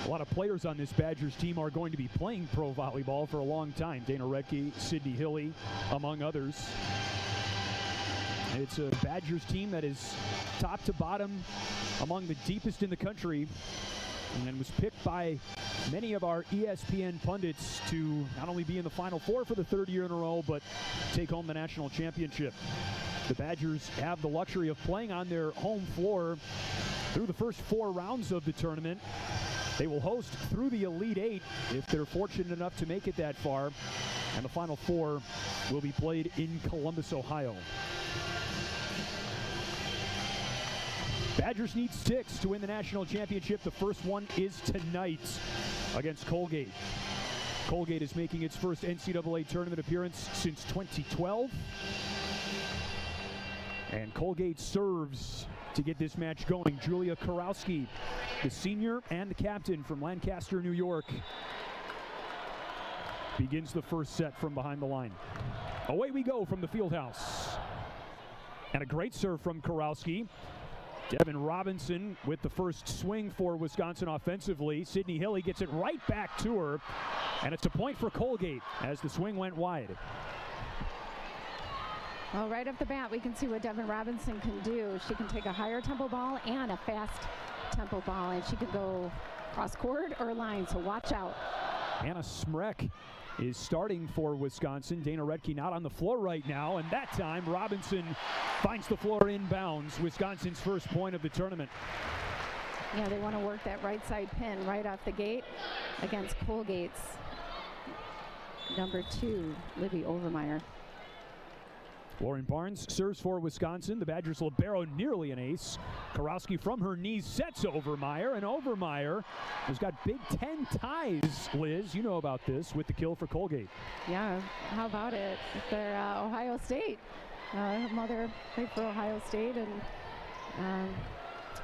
A lot of players on this Badgers team are going to be playing pro volleyball for a long time. Dana Redke, Sydney Hilly, among others. It's a Badgers team that is top to bottom among the deepest in the country and was picked by many of our ESPN pundits to not only be in the Final Four for the third year in a row, but take home the national championship. The Badgers have the luxury of playing on their home floor through the first 4 rounds of the tournament. They will host through the Elite Eight if they're fortunate enough to make it that far. And the Final Four will be played in Columbus, Ohio. Badgers need 6 to win the national championship. The first one is tonight against Colgate. Colgate is making its first NCAA tournament appearance since 2012. And Colgate serves to get this match going. Julia Karowski, the senior and the captain from Lancaster, New York, begins the first set from behind the line. Away we go from the field house. And a great serve from Karowski. Devin Robinson with the first swing for Wisconsin offensively. Sydney Hilly gets it right back to her. And it's a point for Colgate as the swing went wide. Well, right off the bat, we can see what Devin Robinson can do. She can take a higher tempo ball and a fast tempo ball, and she could go cross court or line, so watch out. Anna Smrek is starting for Wisconsin. Dana Redke not on the floor right now, and that time Robinson finds the floor inbounds. Wisconsin's first point of the tournament. Yeah, they want to work that right side pin right off the gate against Colgate's number 2, Libby Overmeyer. Lauren Barnes serves for Wisconsin. The Badgers libero nearly an ace. Karowski from her knees sets Overmeyer, and Overmeyer has got Big Ten ties, Liz. You know about this with the kill for Colgate. Yeah, how about it? They're Ohio State. Her mother played for Ohio State, and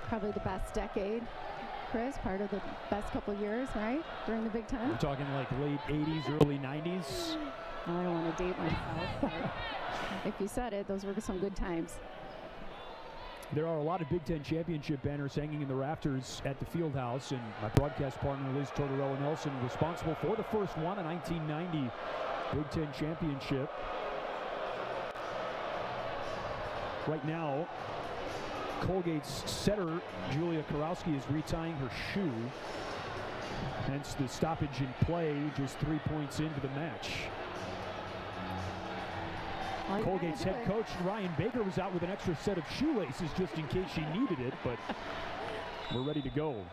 probably the best decade. Chris, part of the best couple years, right? During the Big Ten. We're talking like late 80s, early 90s. I don't want to date myself, but if you said it, those were some good times. There are a lot of Big Ten championship banners hanging in the rafters at the field house, and my broadcast partner, Liz Tortorella Nelson, responsible for the first one, a 1990 Big Ten championship. Right now, Colgate's setter, Julia Karowski, is retying her shoe. Hence the stoppage in play just 3 points into the match. Colgate's head coach, Ryan Baker, was out with an extra set of shoelaces just in case she needed it, but we're ready to go.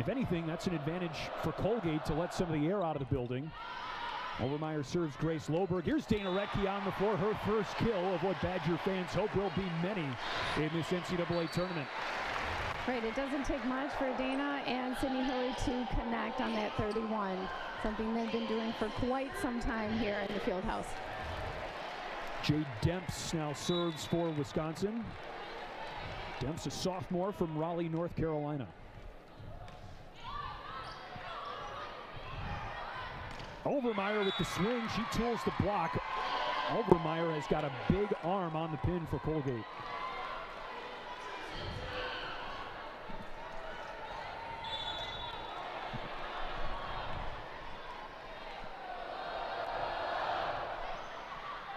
If anything, that's an advantage for Colgate to let some of the air out of the building. Overmeyer serves Grace Loberg. Here's Dana Redke on the floor, her first kill of what Badger fans hope will be many in this NCAA tournament. Right, it doesn't take much for Dana and Sydney Hilly to connect on that 31, something they've been doing for quite some time here in the field house. Jade Demps now serves for Wisconsin. Demps, a sophomore from Raleigh, North Carolina. Overmeyer with the swing. She tools the block. Overmeyer has got a big arm on the pin for Colgate.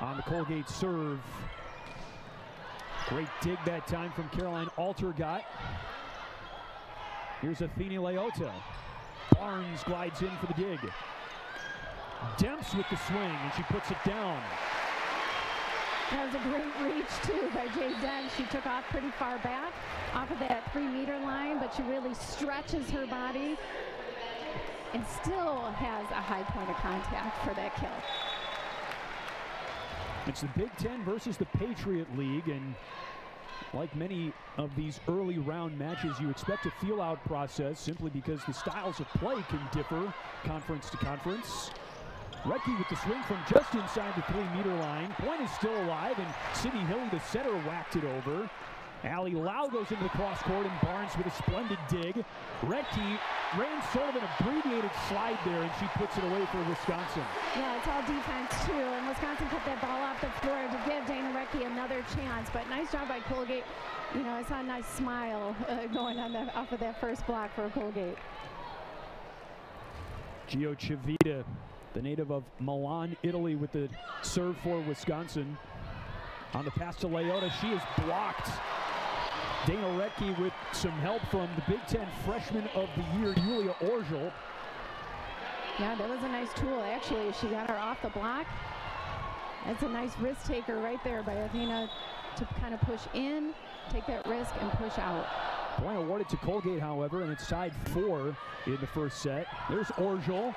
On the Colgate serve. Great dig that time from Caroline Altergott. Here's Athene Leota. Barnes glides in for the dig. Demps with the swing, and she puts it down. That was a great reach, too, by Jade Demps. She took off pretty far back off of that 3-meter line, but she really stretches her body and still has a high point of contact for that kill. It's the Big Ten versus the Patriot League, and like many of these early round matches, you expect a feel-out process simply because the styles of play can differ conference to conference. Redke with the swing from just inside the 3-meter line. Point is still alive, and Sydney Hilly, the setter, whacked it over. Allie Lau goes into the cross court, and Barnes with a splendid dig. Redke ran sort of an abbreviated slide there, and she puts it away for Wisconsin. Yeah, it's all defense, too, and Wisconsin cut that ball off the floor to give Dana Redke another chance, but nice job by Colgate. You know, I saw a nice smile going on off of that first block for Colgate. Gio Civita, the native of Milan, Italy, with the serve for Wisconsin. On the pass to Leota, she is blocked. Dana Retke with some help from the Big Ten Freshman of the Year, Julia Orgel. Yeah, that was a nice tool, actually. She got her off the block. That's a nice risk taker right there by Athena to kind of push in, take that risk, and push out. Point awarded to Colgate, however, and it's tied 4 in the first set. There's Orgel.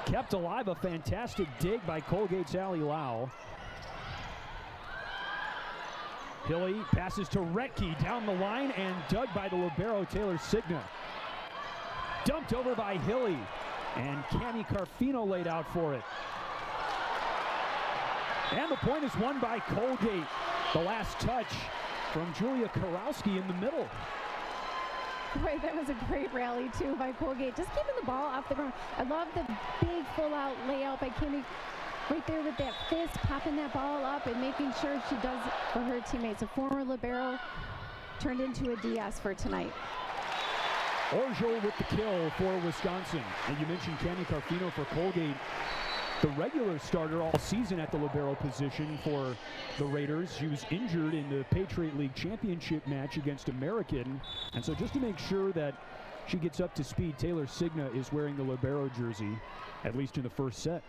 Kept alive, a fantastic dig by Colgate's Allie Lau. Hilly passes to Retke down the line and dug by the libero Taylor Signa. Dumped over by Hilly, and Cami Carfino laid out for it. And the point is won by Colgate. The last touch from Julia Karowski in the middle. Right, that was a great rally too by Colgate. Just keeping the ball off the ground. I love the big full-out layout by Kimmy. Right there with that fist, popping that ball up and making sure she does it for her teammates. A former libero turned into a DS for tonight. Orgel with the kill for Wisconsin. And you mentioned Cami Carfino for Colgate, the regular starter all season at the libero position for the Raiders. She was injured in the Patriot League championship match against American. And so just to make sure that she gets up to speed, Taylor Signa is wearing the libero jersey, at least in the first set.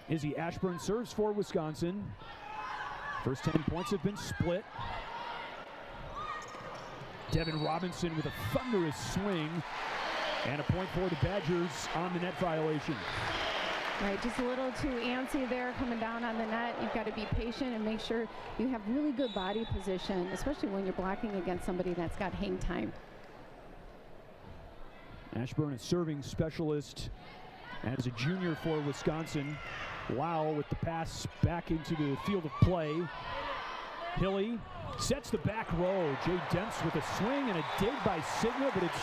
Izzy Ashburn serves for Wisconsin. First 10 points have been split. Devin Robinson with a thunderous swing. And a point for the Badgers on the net violation. Right, just a little too antsy there coming down on the net. You've got to be patient and make sure you have really good body position, especially when you're blocking against somebody that's got hang time. Ashburn, a serving specialist as a junior for Wisconsin. Lau with the pass back into the field of play. Hilly sets the back row. Jay Demps with a swing and a dig by Signa, but it's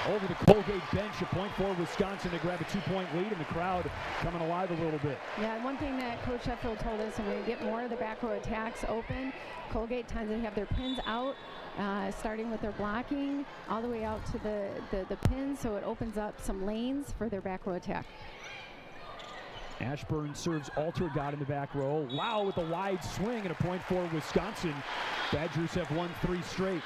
over the Colgate bench. A point for Wisconsin to grab a 2-point lead, and the crowd coming alive a little bit. Yeah, one thing that Coach Sheffield told us, and we get more of the back row attacks open, Colgate tends to have their pins out, starting with their blocking all the way out to the pins, so it opens up some lanes for their back row attack. Ashburn serves Altergott in the back row. Lau with a wide swing and a point for Wisconsin. Badgers have won 3 straight.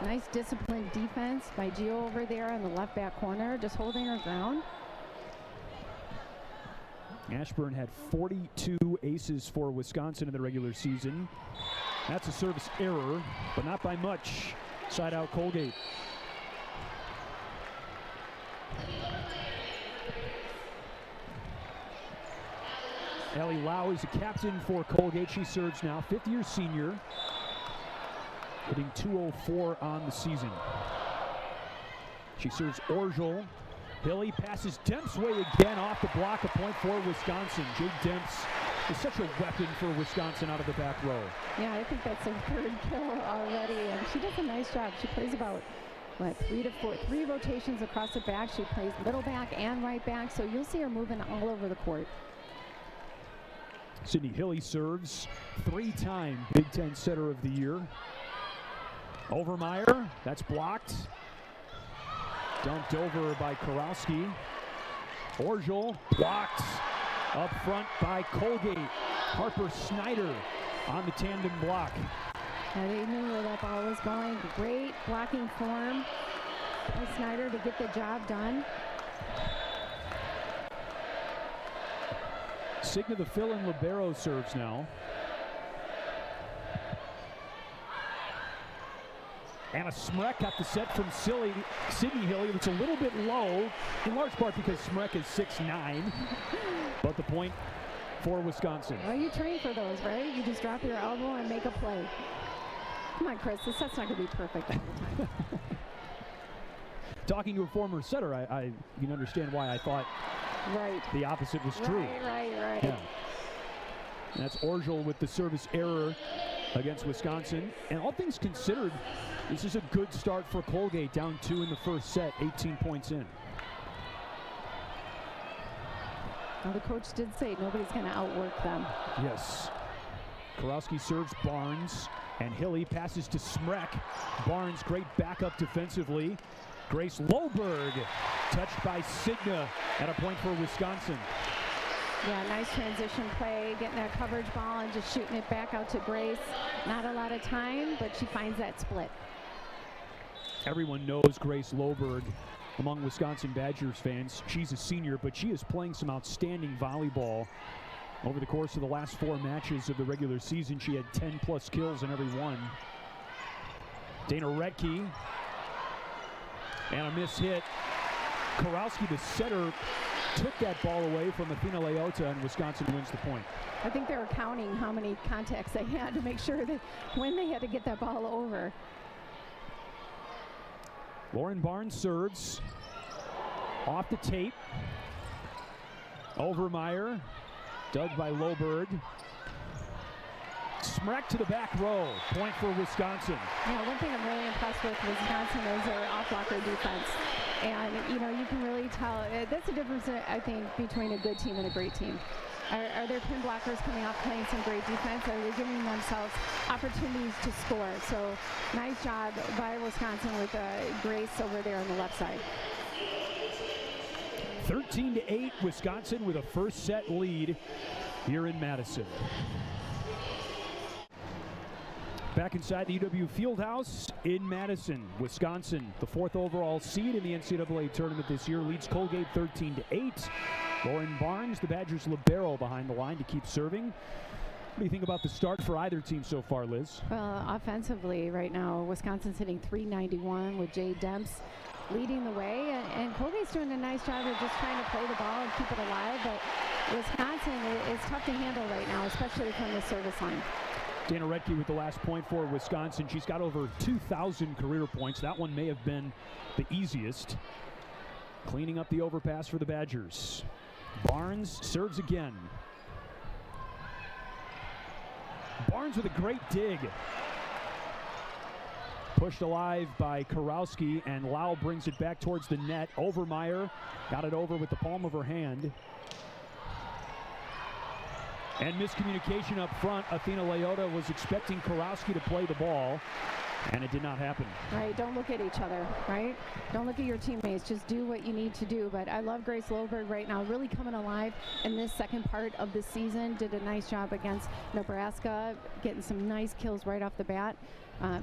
Nice disciplined defense by Gio over there on the left back corner, just holding her ground. Ashburn had 42 aces for Wisconsin in the regular season. That's a service error, but not by much. Side out Colgate. Allie Lau is a captain for Colgate. She serves now, 5th-year senior, hitting .204 on the season. She serves Orgel. Hilly passes Demps' way again off the block. A point for Wisconsin. Jade Demps is such a weapon for Wisconsin out of the back row. Yeah, I think that's her 3rd kill already, and she does a nice job. She plays about, what, 3 rotations across the back. She plays middle back and right back, so you'll see her moving all over the court. Sydney Hilly serves, 3-time Big Ten Setter of the Year. Overmeyer, that's blocked. Dumped over by Karowski. Orgel blocked up front by Colgate. Harper Snyder on the tandem block. Now they knew where that ball was going. Great blocking form by Snyder to get the job done. Signa, the fill-in libero, serves now. Anna Smrek got the set from Sydney Hilly. It's a little bit low, in large part because Smrek is 6'9", but the point for Wisconsin. Well, you train for those, right? You just drop your elbow and make a play. Come on, Chris, this set's not going to be perfect all the time. Talking to a former setter, you can understand why I thought the opposite was true. Right. Yeah. That's Orgel with the service error against Wisconsin. And all things considered, this is a good start for Colgate, down 2 in the first set, 18 points in. Well, the coach did say nobody's going to outwork them. Yes. Karowski serves Barnes. And Hilly passes to Smrek. Barnes, great backup defensively. Grace Loberg, touched by Signa, at a point for Wisconsin. Yeah, nice transition play, getting that coverage ball and just shooting it back out to Grace. Not a lot of time, but she finds that split. Everyone knows Grace Loberg among Wisconsin Badgers fans. She's a senior, but she is playing some outstanding volleyball. Over the course of the last 4 matches of the regular season, she had 10+ kills in every one. Dana Retke, and a miss hit. Korowski, the setter, took that ball away from Athena Leota, and Wisconsin wins the point. I think they were counting how many contacts they had to make sure that when they had to get that ball over. Lauren Barnes serves. Off the tape. Overmeyer. Dug by Loberg. Smrek to the back row. Point for Wisconsin. Yeah, one thing I'm really impressed with Wisconsin is their off-blocker defense. And, you know, you can really tell. That's the difference, I think, between a good team and a great team. Are their pin blockers coming off playing some great defense? Are they giving themselves opportunities to score? So, nice job by Wisconsin with Grace over there on the left side. 13-8, Wisconsin with a first set lead here in Madison. Back inside the UW Fieldhouse in Madison, Wisconsin, the 4th overall seed in the NCAA tournament this year, leads Colgate 13-8. Lauren Barnes, the Badgers libero, behind the line to keep serving. What do you think about the start for either team so far, Liz? Well, offensively right now, Wisconsin's hitting .391 with Jade Demps leading the way, and Colgate's doing a nice job of just trying to play the ball and keep it alive, but Wisconsin is tough to handle right now, especially from the service line. Dana Retke with the last point for Wisconsin. She's got over 2,000 career points. That one may have been the easiest. Cleaning up the overpass for the Badgers. Barnes serves again. Barnes with a great dig. Pushed alive by Korowski, and Lau brings it back towards the net. Overmeyer got it over with the palm of her hand. And miscommunication up front. Athena Leota was expecting Korowski to play the ball, and it did not happen. Right, don't look at each other, right? Don't look at your teammates, just do what you need to do. But I love Grace Loberg right now, really coming alive in this second part of the season. Did a nice job against Nebraska, getting some nice kills right off the bat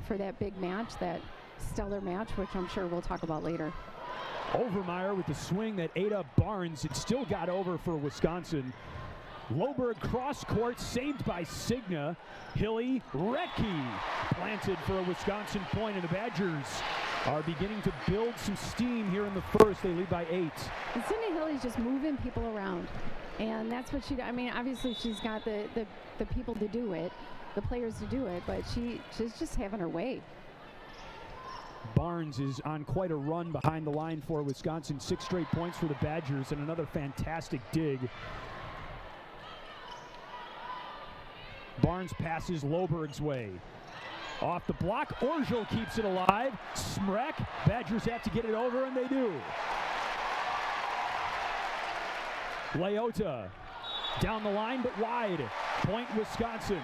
for that big match, that stellar match, which I'm sure we'll talk about later. Overmeyer with the swing that ate up Barnes. It still got over for Wisconsin. Loberg cross court, saved by Signa. Hilly, Retke planted for a Wisconsin point, and the Badgers are beginning to build some steam here in the first. They lead by 8. And Sydney Hilly's just moving people around, and that's what I mean, obviously she's got the people to do it, the players to do it, but she's just having her way. Barnes is on quite a run behind the line for Wisconsin. 6 straight points for the Badgers, and another fantastic dig. Barnes passes Loberg's way. Off the block, Orgel keeps it alive. Smrek, Badgers have to get it over, and they do. Leota down the line, but wide. Point Wisconsin.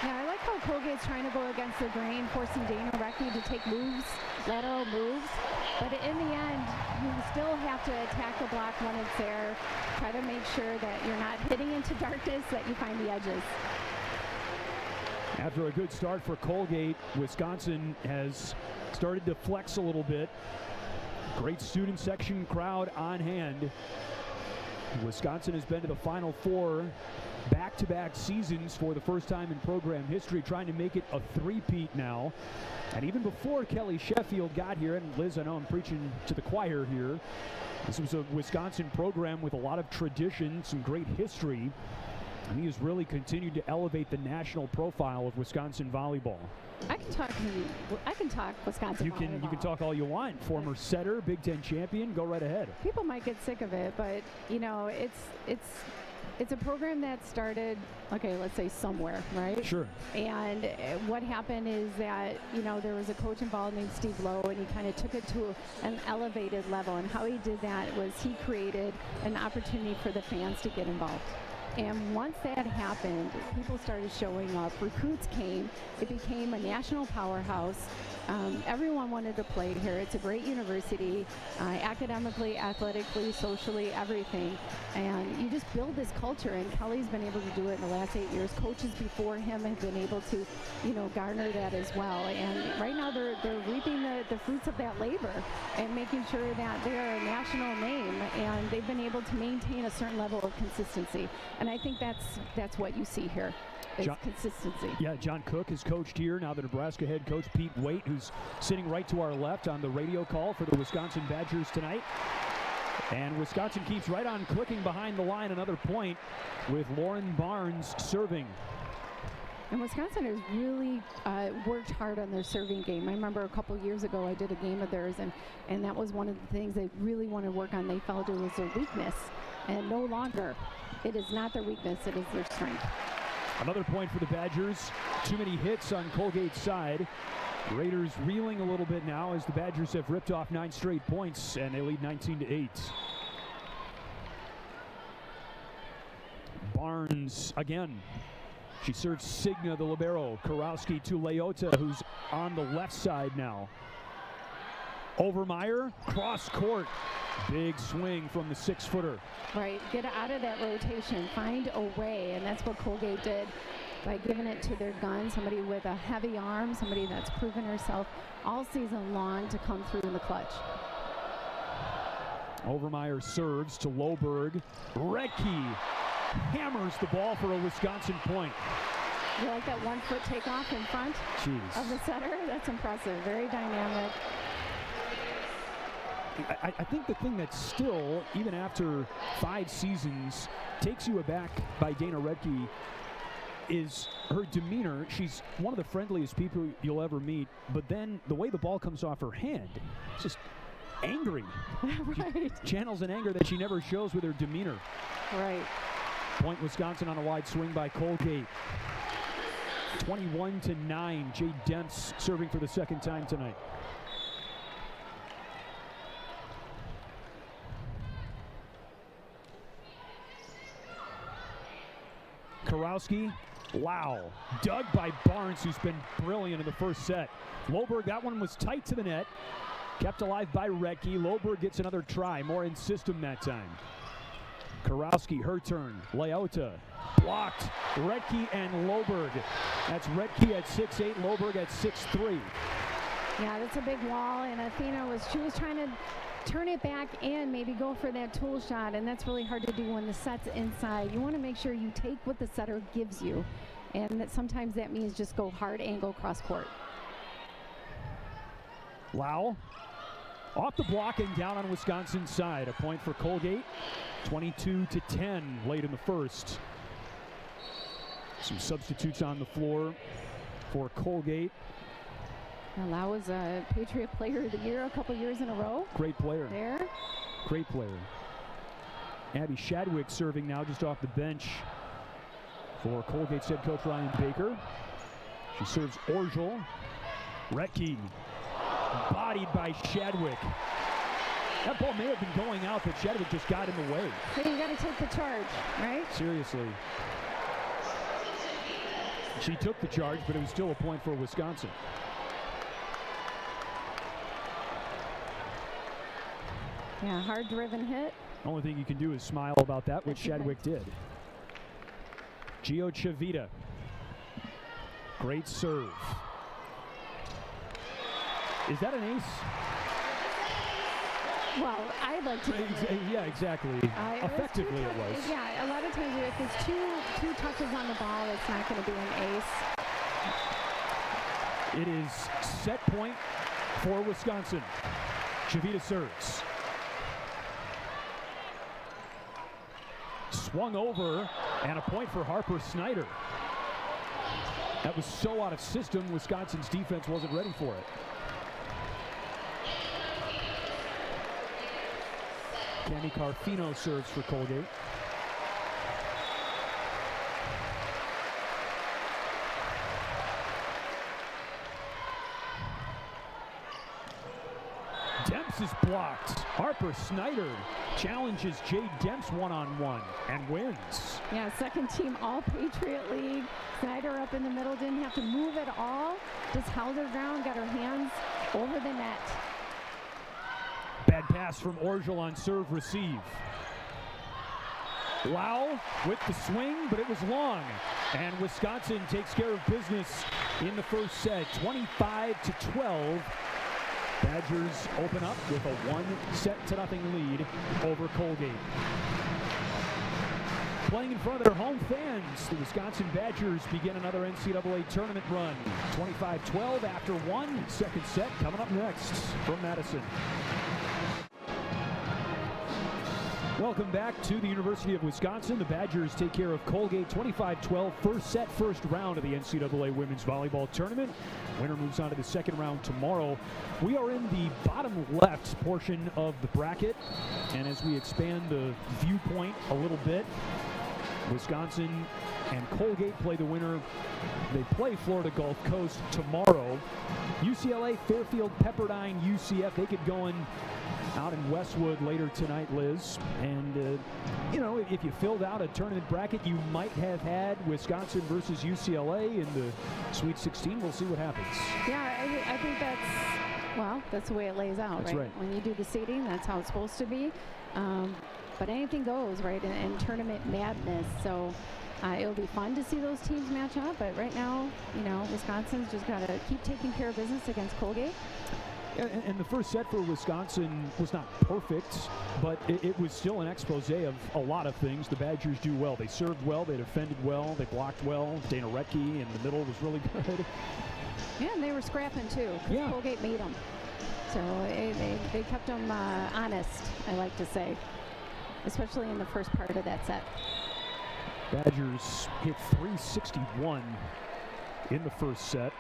Yeah, I like how Colgate's trying to go against the grain, forcing Dana Retke to take moves, lateral moves. But in the end, you still have to attack the block when it's there. Try to make sure that you're not hitting into darkness, that you find the edges. After a good start for Colgate, Wisconsin has started to flex a little bit. Great student section crowd on hand. Wisconsin has been to the Final Four back-to-back seasons for the first time in program history, trying to make it a three-peat now. And even before Kelly Sheffield got here, and Liz, I know I'm preaching to the choir here, this was a Wisconsin program with a lot of tradition, some great history, and he has really continued to elevate the national profile of Wisconsin volleyball. I can talk Wisconsin volleyball. You can talk all you want. Former setter, Big Ten champion, go right ahead. People might get sick of it, but you know, it's a program that started, okay, let's say somewhere, right? Sure. And what happened is that, you know, there was a coach involved named Steve Lowe, and he kind of took it to an elevated level. And how he did that was he created an opportunity for the fans to get involved. And once that happened, people started showing up. Recruits came. It became a national powerhouse. Everyone wanted to play here. It's a great university, academically, athletically, socially, everything. And you just build this culture, and Kelly's been able to do it in the last 8 years. Coaches before him have been able to, garner that as well. And right now they're reaping the fruits of that labor and making sure that they are a national name, and they've been able to maintain a certain level of consistency. And I think that's what you see here. Consistency. Yeah, John Cook has coached here. Now the Nebraska head coach Pete Waite, who's sitting right to our left on the radio call for the Wisconsin Badgers tonight. And Wisconsin keeps right on clicking behind the line. Another point with Lauren Barnes serving. And Wisconsin has really worked hard on their serving game. I remember a couple years ago I did a game of theirs, and that was one of the things they really want to work on. They felt it was their weakness, and no longer. It is not their weakness, it is their strength. Another point for the Badgers. Too many hits on Colgate's side. Raiders reeling a little bit now as the Badgers have ripped off 9 straight points, and they lead 19-8. Barnes again. She serves Signa, the libero. Karowski to Leota, who's on the left side now. Overmeyer, cross court. Big swing from the 6-footer. Right, get out of that rotation, find a way, and that's what Colgate did by giving it to their gun, somebody with a heavy arm, somebody that's proven herself all season long to come through in the clutch. Overmeyer serves to Loberg. Redke hammers the ball for a Wisconsin point. You like that 1-foot takeoff in front of the setter? That's impressive, very dynamic. I think the thing that still, even after 5 seasons, takes you aback by Dana Redke is her demeanor. She's one of the friendliest people you'll ever meet, but then the way the ball comes off her hand, it's just angry. Right. She channels an anger that she never shows with her demeanor. Right. Point Wisconsin on a wide swing by Colgate. 21-9. Jade Dents serving for the second time tonight. Karowski, wow, dug by Barnes, who's been brilliant in the first set. Loberg, that one was tight to the net, kept alive by Redke. Loberg gets another try, more in system that time. Karowski, her turn. Leota, blocked. Redke and Loberg. That's Redke at 6'8", Loberg at 6'3". Yeah, that's a big wall, and Athena she was trying to turn it back in, maybe go for that tool shot, and that's really hard to do when the set's inside. You want to make sure you take what the setter gives you, and that sometimes that means just go hard angle cross court. Lau off the block and down on Wisconsin's side. A point for Colgate, 22-10 late in the first. Some substitutes on the floor for Colgate. Lau was a Patriot Player of the Year a couple years in a row. Great player. There. Great player. Abby Shadwick serving now just off the bench for Colgate's head coach Ryan Baker. She serves Orgel. Redke bodied by Shadwick. That ball may have been going out, but Shadwick just got in the way. Hey, you got to take the charge, right? Seriously. She took the charge, but it was still a point for Wisconsin. Yeah, hard-driven hit. Only thing you can do is smile about that, which Shadwick did. Gio Chavita. Great serve. Is that an ace? Well, I'd like to. Yeah, exactly. Effectively, it was. Yeah, a lot of times if there's two touches on the ball, it's not going to be an ace. It is set point for Wisconsin. Chavita serves. Swung over, and a point for Harper Snyder. That was so out of system, Wisconsin's defense wasn't ready for it. Cami Carfino serves for Colgate. Demps is blocked. Harper Snyder challenges Jade Demps one-on-one and wins. Yeah, second team All-Patriot League. Snyder up in the middle, didn't have to move at all. Just held her ground, got her hands over the net. Bad pass from Orgel on serve receive. Lau with the swing, but it was long. And Wisconsin takes care of business in the first set, 25-12. Badgers open up with a 1-0 lead over Colgate. Playing in front of their home fans, the Wisconsin Badgers begin another NCAA tournament run. 25-12 after one. Second set coming up next from Madison. Welcome back to the University of Wisconsin. The Badgers take care of Colgate 25-12. First set, first round of the NCAA Women's Volleyball Tournament. Winner moves on to the second round tomorrow. We are in the bottom left portion of the bracket. And as we expand the viewpoint a little bit, Wisconsin and Colgate play the winner. They play Florida Gulf Coast tomorrow. UCLA, Fairfield, Pepperdine, UCF, they get going out in Westwood later tonight, Liz. And, you know, if you filled out a tournament bracket, you might have had Wisconsin versus UCLA in the Sweet 16. We'll see what happens. Yeah, I think that's the way it lays out, that's right? When you do the seeding, that's how it's supposed to be. But anything goes, right, in tournament madness. So it'll be fun to see those teams match up. But right now, you know, Wisconsin's just got to keep taking care of business against Colgate. And the first set for Wisconsin was not perfect, but it was still an expose of a lot of things. The Badgers do well. They served well, they defended well, they blocked well. Dana Retke in the middle was really good. Yeah, and they were scrapping too. Yeah. Colgate made them. So they kept them honest, I like to say, especially in the first part of that set. Badgers hit 361 in the first set.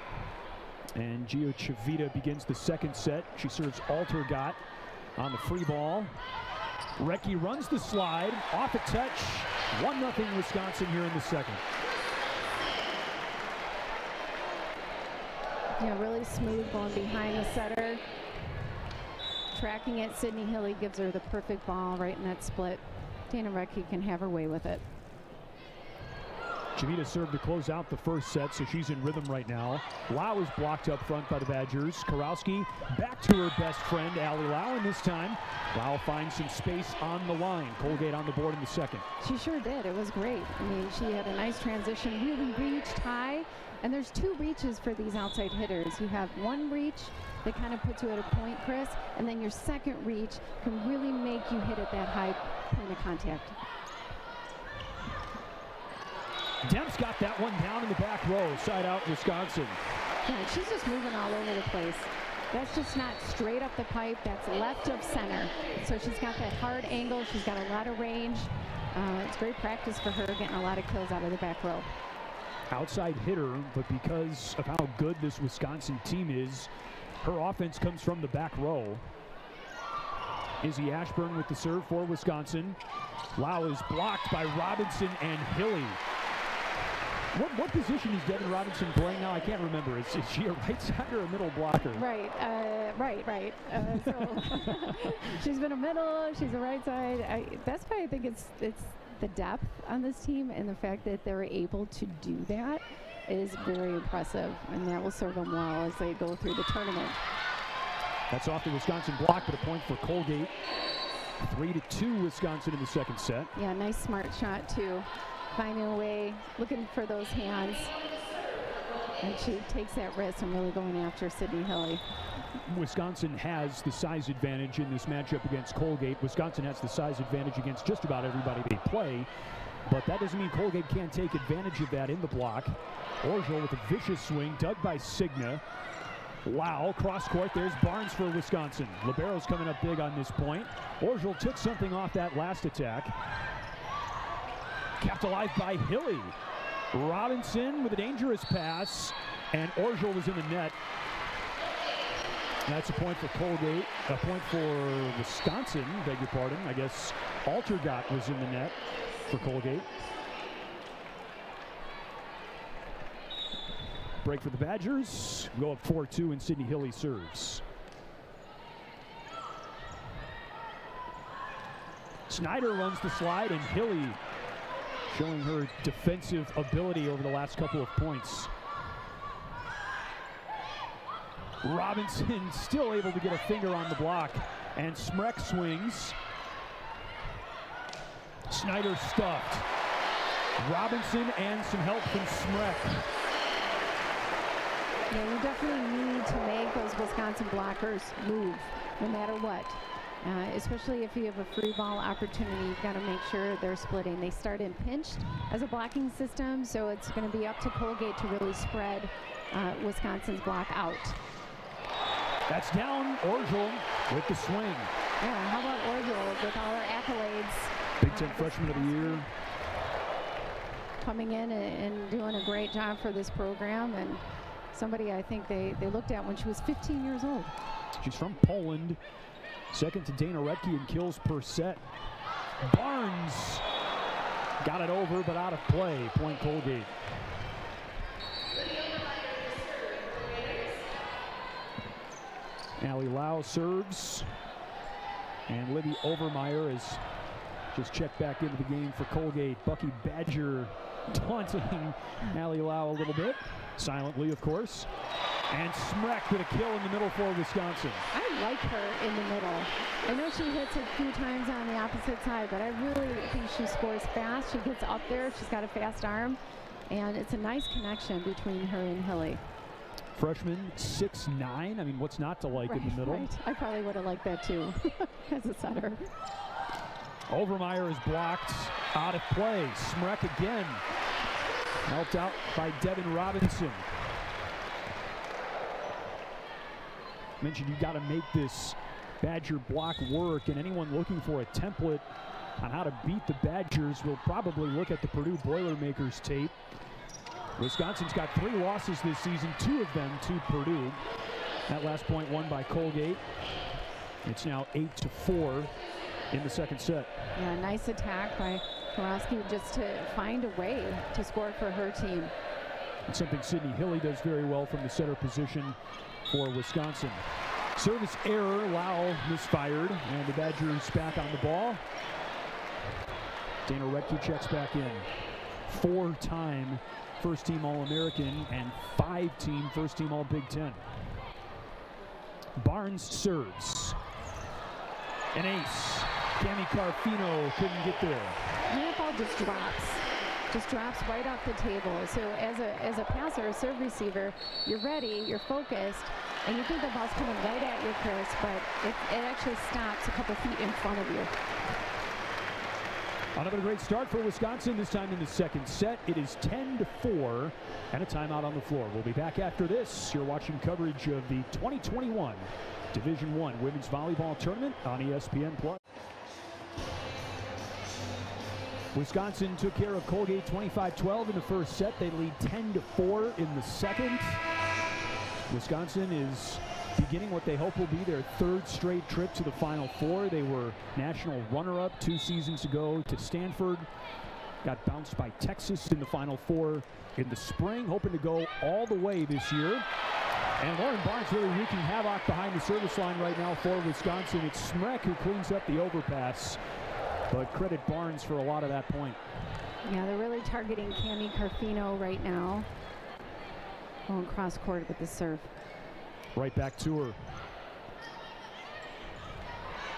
And Gio Chavita begins the second set. She serves Altergott on the free ball. Recchi runs the slide, off a touch. 1-0 Wisconsin here in the second. Yeah, really smooth going behind the setter. Tracking it, Sydney Hilly gives her the perfect ball right in that split. Dana Recchi can have her way with it. Chavita served to close out the first set, so she's in rhythm right now. Lau is blocked up front by the Badgers. Karowski back to her best friend, Allie Lau, and this time Lau finds some space on the line. Colgate on the board in the second. She sure did. It was great. I mean, she had a nice transition, really reached high. And there's two reaches for these outside hitters. You have one reach that kind of puts you at a point, Chris, and then your second reach can really make you hit at that high point of contact. Demps got that one down in the back row, side out Wisconsin. Yeah, she's just moving all over the place. That's just not straight up the pipe, that's left of center. So she's got that hard angle, she's got a lot of range. It's great practice for her, getting a lot of kills out of the back row. Outside hitter, but because of how good this Wisconsin team is, her offense comes from the back row. Izzy Ashburn with the serve for Wisconsin. Lau is blocked by Robinson and Hilly. What position is Devin Robinson playing now? I can't remember. Is she a right side or a middle blocker? Right. So she's been a middle. She's a right side. That's why I think it's the depth on this team, and the fact that they're able to do that is very impressive, and that will serve them well as they go through the tournament. That's off the Wisconsin block, but a point for Colgate. 3-2 Wisconsin in the second set. Yeah, nice smart shot too. Finding a way, looking for those hands. And she takes that risk and really going after Sydney Hilly. Wisconsin has the size advantage in this matchup against Colgate. Wisconsin has the size advantage against just about everybody they play. But that doesn't mean Colgate can't take advantage of that in the block. Orgel with a vicious swing, dug by Signa. Lau, cross court, there's Barnes for Wisconsin. Libero's coming up big on this point. Orgel took something off that last attack. Kept alive by Hilly. Robinson with a dangerous pass, and Orgel was in the net. That's a point for Colgate, a point for Wisconsin, beg your pardon. I guess Altergott was in the net for Colgate. Break for the Badgers. Go up 4-2, and Sydney Hilly serves. Snyder runs the slide, and Hilly showing her defensive ability over the last couple of points. Robinson still able to get a finger on the block, and Smrek swings. Snyder stuffed. Robinson and some help from Smrek. Yeah, you definitely need to make those Wisconsin blockers move, no matter what. Especially if you have a free ball opportunity, you've got to make sure they're splitting. They start in pinched as a blocking system, so it's going to be up to Colgate to really spread Wisconsin's block out. That's down. Orgel with the swing. Yeah, how about Orgel with all her accolades? Big Ten Freshman of the Year. Coming in and doing a great job for this program, and somebody I think they looked at when she was 15 years old. She's from Poland. Second to Dana Retke in kills per set. Barnes got it over, but out of play. Point Colgate. Allie Lau serves. And Libby Overmeyer has just checked back into the game for Colgate. Bucky Badger taunting Allie Lau a little bit. Silently, of course. And Smrek with a kill in the middle for Wisconsin. I like her in the middle. I know she hits a few times on the opposite side, but I really think she scores fast. She gets up there. She's got a fast arm. And it's a nice connection between her and Hilly. Freshman, 6'9". I mean, what's not to like in the middle? Right. I probably would have liked that too as a setter. Overmeyer is blocked out of play. Smrek again. Helped out by Devin Robinson. Mentioned you got to make this Badger block work, and anyone looking for a template on how to beat the Badgers will probably look at the Purdue Boilermakers tape. Wisconsin's got 3 losses this season, 2 of them to Purdue. That last point won by Colgate. It's now 8-4 in the second set. Yeah, nice attack by Kowalski just to find a way to score for her team. It's something Sydney Hilly does very well from the center position for Wisconsin. Service error, Lau misfired, and the Badgers back on the ball. Dana Retke checks back in. 4-time first-team All-American and 5-team first-team All-Big Ten. Barnes serves. An ace. Cami Carfino couldn't get there. That ball just drops right off the table. So as a passer, a serve receiver, you're ready, you're focused, and you think the ball's coming right at you, Chris, but it actually stops a couple feet in front of you. Another great start for Wisconsin, this time in the second set. It is 10-4 and a timeout on the floor. We'll be back after this. You're watching coverage of the 2021 Division I Women's Volleyball Tournament on ESPN+. Wisconsin took care of Colgate 25-12 in the first set. They lead 10-4 in the second. Wisconsin is beginning what they hope will be their 3rd straight trip to the Final Four. They were national runner-up 2 seasons ago to Stanford. Got bounced by Texas in the Final Four in the spring, hoping to go all the way this year. And Lauren Barnes really wreaking havoc behind the service line right now for Wisconsin. It's Smrek who cleans up the overpass, but credit Barnes for a lot of that point. Yeah, they're really targeting Cami Carfino right now. Going cross court with the serve. Right back to her.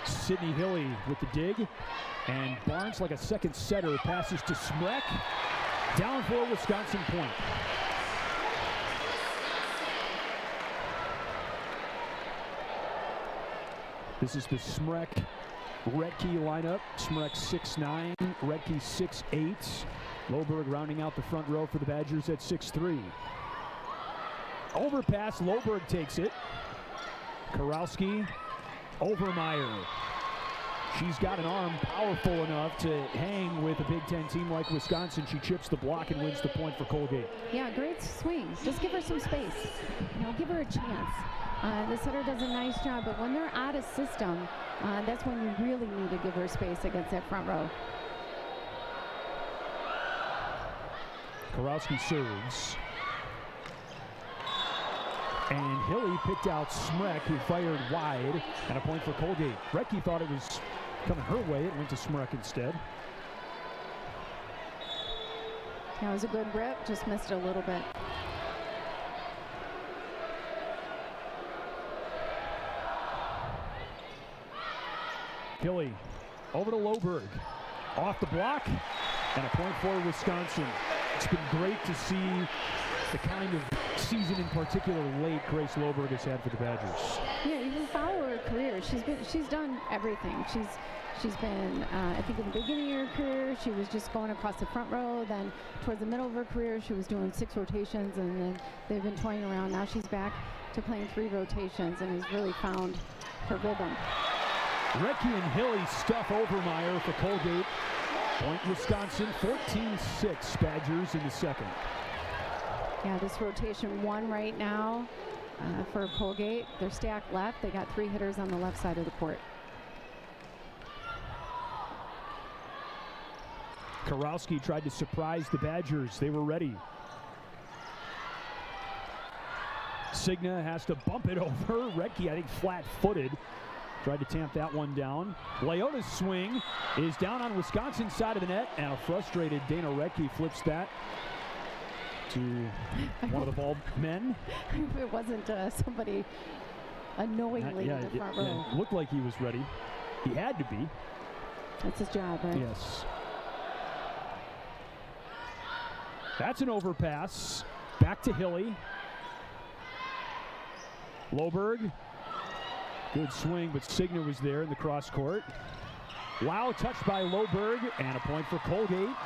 Sydney Hilly with the dig. And Barnes, like a second setter, passes to Smrek. Down for a Wisconsin point. This is the Smrek-Retke lineup. Smrek 6'9", Retke 6'8". Loberg rounding out the front row for the Badgers at 6'3". Overpass, Loberg takes it. Karowski, Overmeyer. She's got an arm powerful enough to hang with a Big Ten team like Wisconsin. She chips the block and wins the point for Colgate. Yeah, great swing. Just give her some space. Give her a chance. The setter does a nice job, but when they're out of system, that's when you really need to give her space against that front row. Karowski serves. And Hilly picked out Smrek, who fired wide, and a point for Colgate. Retke thought it was coming her way. It went to Smrek instead. That was a good rip, just missed it a little bit. Hilly over to Loberg. Off the block, and a point for Wisconsin. It's been great to see the kind of season in particular late Grace Loberg has had for the Badgers. Yeah, you can follow her career. She's done everything. She's been, I think in the beginning of her career, she was just going across the front row. Then towards the middle of her career, she was doing 6 rotations, and then they've been toying around. Now she's back to playing 3 rotations and has really found her rhythm. Recchi and Hilly stuff Overmeyer for Colgate. Point Wisconsin, 14-6 Badgers in the second. Yeah, this rotation 1 right now for Colgate. They're stacked left. They got 3 hitters on the left side of the court. Karowski tried to surprise the Badgers. They were ready. Signa has to bump it over. Recchi, I think, flat-footed. Tried to tamp that one down. Leota's swing is down on Wisconsin's side of the net, and a frustrated Dana Recchi flips that to one of the ball men. If it wasn't somebody unknowingly in the front row. Yeah, it looked like he was ready. He had to be. That's his job, right? Yes. That's an overpass. Back to Hilly. Loberg. Good swing, but Signa was there in the cross court. Wow, touched by Loberg, and a point for Colgate.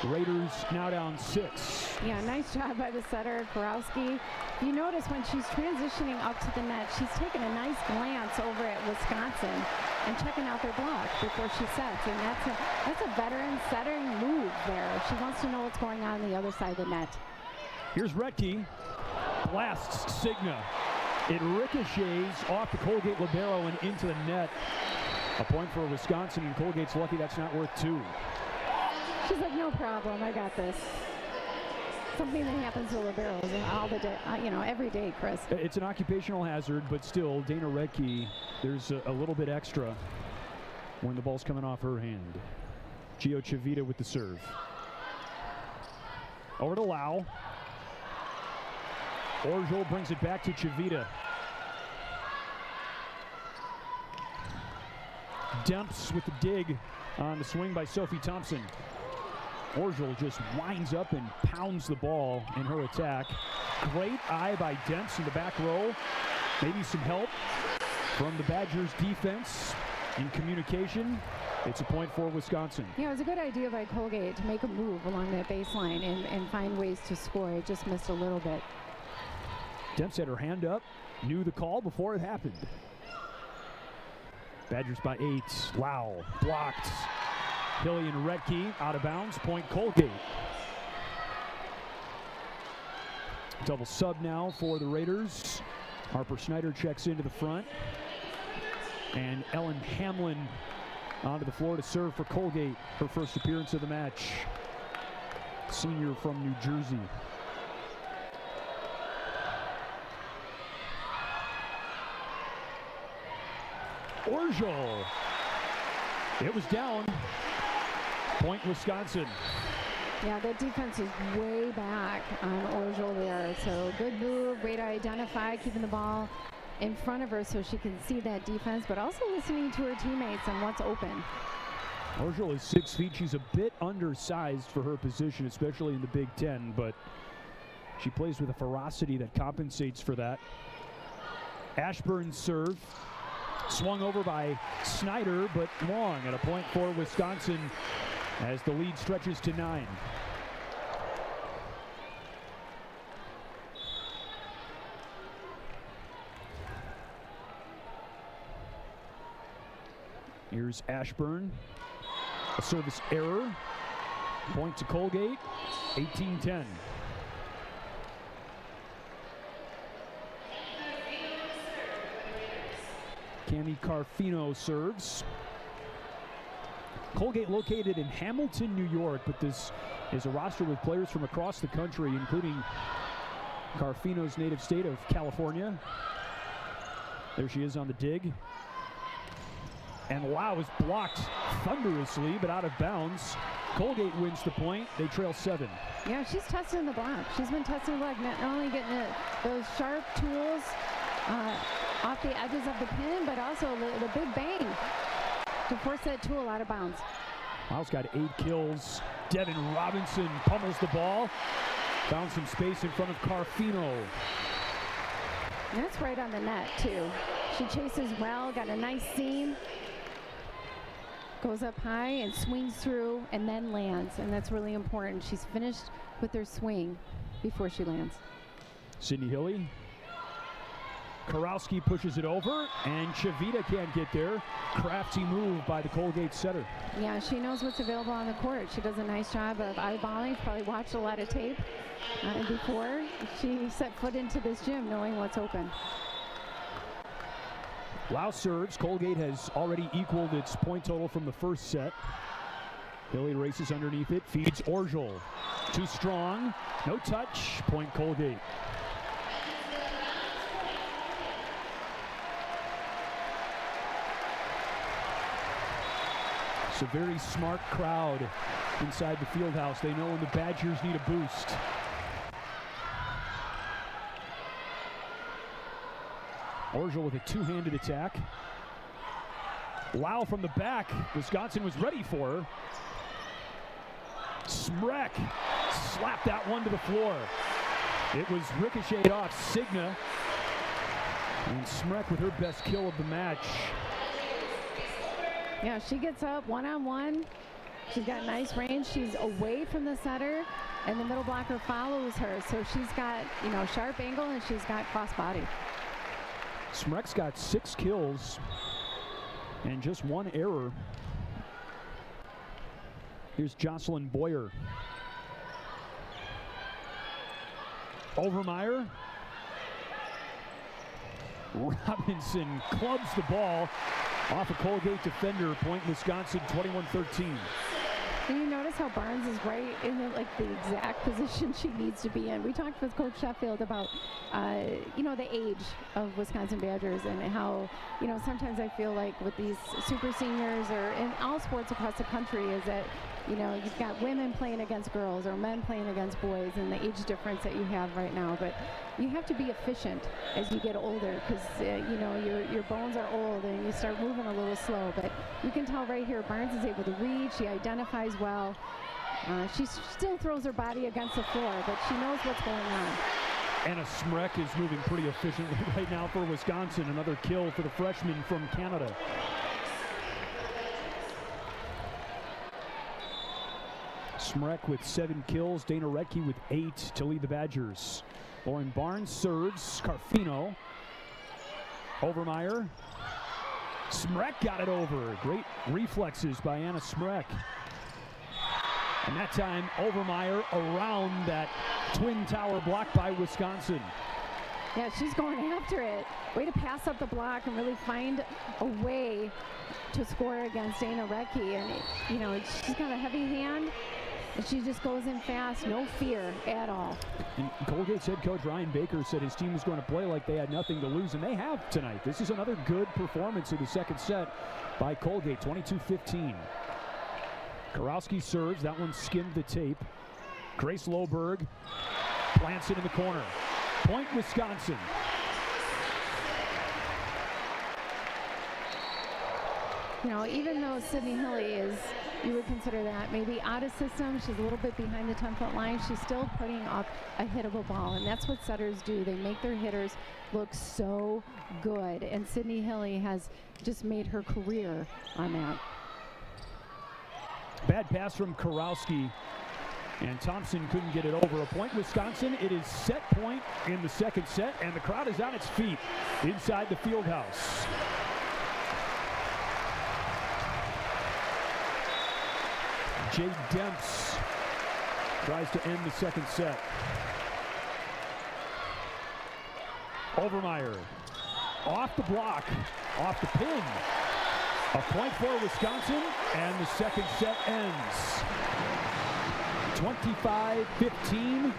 Raiders now down 6. Yeah, nice job by the setter, Karowski. You notice when she's transitioning up to the net, she's taking a nice glance over at Wisconsin and checking out their block before she sets. And that's a veteran setting move there. She wants to know what's going on the other side of the net. Here's Recchi. Blasts Signa. It ricochets off the Colgate libero and into the net. A point for Wisconsin, and Colgate's lucky that's not worth 2. She's like, no problem, I got this. Something that happens to liberos all the day, every day, Chris. It's an occupational hazard, but still, Dana Recchi, there's a little bit extra when the ball's coming off her hand. Gio Chavita with the serve. Over to Lau. Orjol brings it back to Chavita. Demps with the dig on the swing by Sophie Thompson. Orjol just winds up and pounds the ball in her attack. Great eye by Demps in the back row. Maybe some help from the Badgers defense in communication. It's a point for Wisconsin. Yeah, it was a good idea by Colgate to make a move along that baseline and find ways to score. It just missed a little bit. Demps had her hand up, knew the call before it happened. Badgers by 8. Lau blocked. Hilly and Recchi out of bounds. Point Colgate. Double sub now for the Raiders. Harper Snyder checks into the front. And Ellen Hamlin onto the floor to serve for Colgate. Her first appearance of the match. Senior from New Jersey. Orjol. It was down. Point Wisconsin. Yeah, that defense is way back on Orjol there. So good move, way to identify, keeping the ball in front of her so she can see that defense, but also listening to her teammates and what's open. Orjol is 6 feet. She's a bit undersized for her position, especially in the Big Ten, but she plays with a ferocity that compensates for that. Ashburn's serve. Swung over by Snyder, but long, at a point for Wisconsin as the lead stretches to 9. Here's Ashburn. A service error. Point to Colgate. 18-10. Cami Carfino serves. Colgate located in Hamilton, New York, but this is a roster with players from across the country, including Carfino's native state of California. There she is on the dig. And Lau is blocked thunderously, but out of bounds. Colgate wins the point. They trail 7. Yeah, she's testing the block. She's been testing the block, not only getting those sharp tools off the edges of the pin, but also the big bang to force that tool out of bounds. Lau's got 8 kills. Devin Robinson pummels the ball. Found some space in front of Carfino. And that's right on the net, too. She chases well, got a nice seam. Goes up high and swings through and then lands, and that's really important. She's finished with her swing before she lands. Sydney Hilly. Karowski pushes it over, and Chavita can't get there. Crafty move by the Colgate setter. Yeah, she knows what's available on the court. She does a nice job of eyeballing. Probably watched a lot of tape before she set foot into this gym, knowing what's open. Lau serves. Colgate has already equaled its point total from the first set. Hilly races underneath it, feeds Orgel. Too strong, no touch, point Colgate. It's a very smart crowd inside the field house. They know when the Badgers need a boost. Orgel with a two-handed attack. Lau from the back. Wisconsin was ready for her. Smrek slapped that one to the floor. It was ricocheted off Signa. And Smrek with her best kill of the match. Yeah, she gets up one-on-one. She's got nice range. She's away from the setter, and the middle blocker follows her. So she's got, sharp angle, and she's got cross body. Smrek's got 6 kills and just 1 error. Here's Jocelyn Boyer. Overmeyer. Robinson clubs the ball off a Colgate defender. Point Wisconsin 21-13. And you notice how Barnes is right in the exact position she needs to be in. We talked with Coach Sheffield about, the age of Wisconsin Badgers and how, sometimes I feel like with these super seniors or in all sports across the country is that, you've got women playing against girls or men playing against boys and the age difference that you have right now. But you have to be efficient as you get older because, your bones are old and you start moving a little slow. But you can tell right here, Barnes is able to read. She identifies well. She still throws her body against the floor, but she knows what's going on. Anna Smrek is moving pretty efficiently right now for Wisconsin. Another kill for the freshman from Canada. Smrek with 7 kills. Dana Redke with 8 to lead the Badgers. Lauren Barnes serves. Carfino. Overmeyer. Smrek got it over. Great reflexes by Anna Smrek. And that time, Overmeyer around that twin tower block by Wisconsin. Yeah, she's going after it. Way to pass up the block and really find a way to score against Dana Redke. And, she's got a heavy hand. And she just goes in fast, no fear at all. And Colgate's head coach Ryan Baker said his team was going to play like they had nothing to lose, and they have tonight. This is another good performance in the second set by Colgate, 22-15. Karowski serves. That one skimmed the tape. Grace Loberg plants it in the corner. Point Wisconsin. Even though Sydney Hilly is, you would consider that maybe out of system, she's a little bit behind the 10-foot line, she's still putting up a hittable ball, and that's what setters do. They make their hitters look so good, and Sydney Hilly has just made her career on that. Bad pass from Karowski, and Thompson couldn't get it over. A point Wisconsin. It is set point in the second set, and the crowd is on its feet inside the field house. Jade Demps tries to end the second set. Overmeyer off the block, off the pin. A point for Wisconsin, and the second set ends. 25-15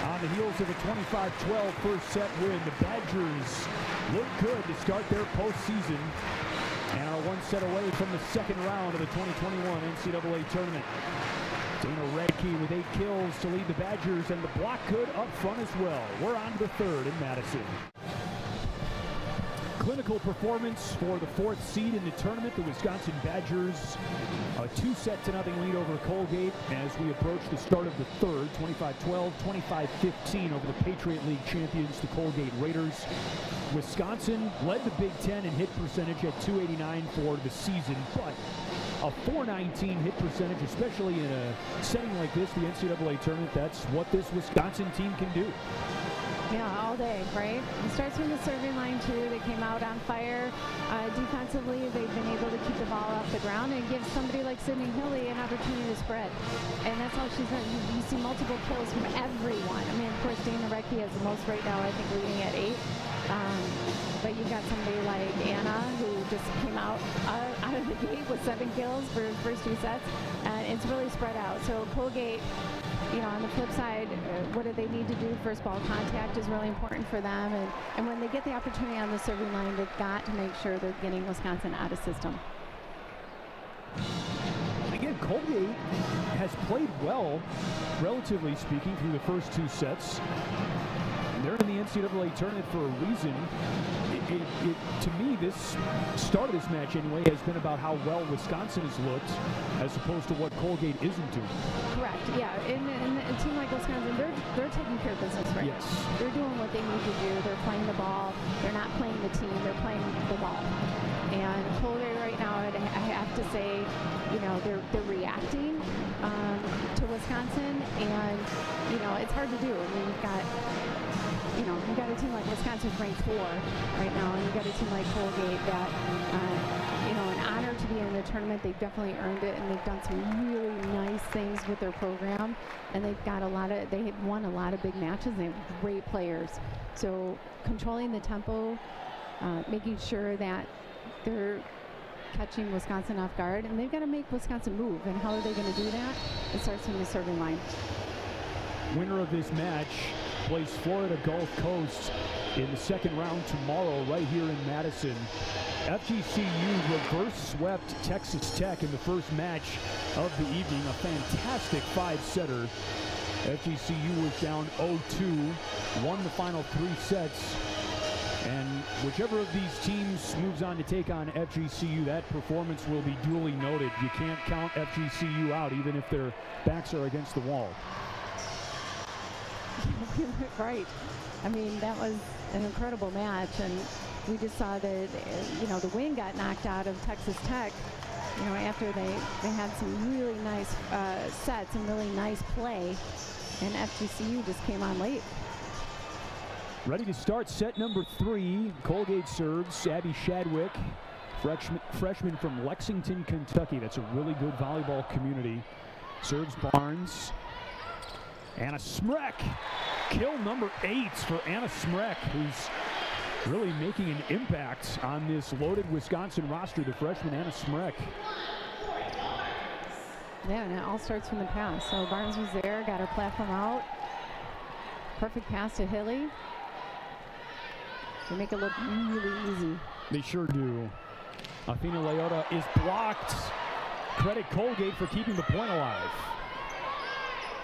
on the heels of a 25-12 first set win. The Badgers look good to start their postseason And are one set away from the second round of the 2021 NCAA tournament. Dana Redkey with 8 kills to lead the Badgers, and the block good up front as well. We're on to the third in Madison. Clinical performance for the 4th seed in the tournament. The Wisconsin Badgers, a 2-0 lead over Colgate as we approach the start of the third. 25-12, 25-15 over the Patriot League champions, the Colgate Raiders. Wisconsin led the Big Ten in hit percentage at .289 for the season, but a .419 hit percentage, especially in a setting like this, the NCAA tournament, that's what this Wisconsin team can do. Yeah, all day, right? It starts from the serving line, too. They came out on fire. Defensively, they've been able to keep the ball off the ground and give somebody like Sydney Hilly an opportunity to spread. And that's all she's done. You see multiple kills from everyone. I mean, of course, Dana Redkey has the most right now, I think, leading at 8. But you've got somebody like Anna, who just came out of the gate with 7 kills for his first 2 sets. And it's really spread out. So Colgate, you know, on the flip side, what do they need to do? First ball contact is really important for them. And when they get the opportunity on the serving line, they've got to make sure they're getting Wisconsin out of system. Again, Colgate has played well, relatively speaking, through the first 2 sets. They're in the NCAA tournament for a reason. To me, this start of this match anyway has been about how well Wisconsin has looked as opposed to what Colgate isn't doing. Correct, yeah. In a team like Wisconsin, they're taking care of business right now. Yes. They're doing what they need to do. They're playing the ball. They're not playing the team. They're playing the ball. And Colgate right now, I have to say, you know, they're reacting to Wisconsin, and you know, it's hard to do. I mean, you've got a team like Wisconsin's ranked 4 right now, and you've got a team like Colgate that, you know, an honor to be in the tournament. They've definitely earned it, and they've done some really nice things with their program, and they have won a lot of big matches. They have great players. So controlling the tempo, making sure that they're catching Wisconsin off guard, and they've got to make Wisconsin move. And how are they going to do that? It starts from the serving line. Winner of this match plays Florida Gulf Coast in the second round tomorrow right here in Madison. FGCU reverse swept Texas Tech in the first match of the evening. A fantastic 5-setter. FGCU was down 0-2, won the final 3 sets. And whichever of these teams moves on to take on FGCU, that performance will be duly noted. You can't count FGCU out even if their backs are against the wall. Right. I mean, that was an incredible match, and we just saw that, you know, the wind got knocked out of Texas Tech, you know, after they had some really nice sets and really nice play, and FGCU just came on late. Ready to start set number 3. Colgate serves. Abby Shadwick, freshman from Lexington, Kentucky. That's a really good volleyball community. Serves Barnes. Anna Smrek. Kill number 8 for Anna Smrek, who's really making an impact on this loaded Wisconsin roster, the freshman Anna Smrek. Yeah, and it all starts from the pass. So Barnes was there, got her platform out. Perfect pass to Hilly. They make it look really easy. They sure do. Athena Leota is blocked. Credit Colgate for keeping the point alive.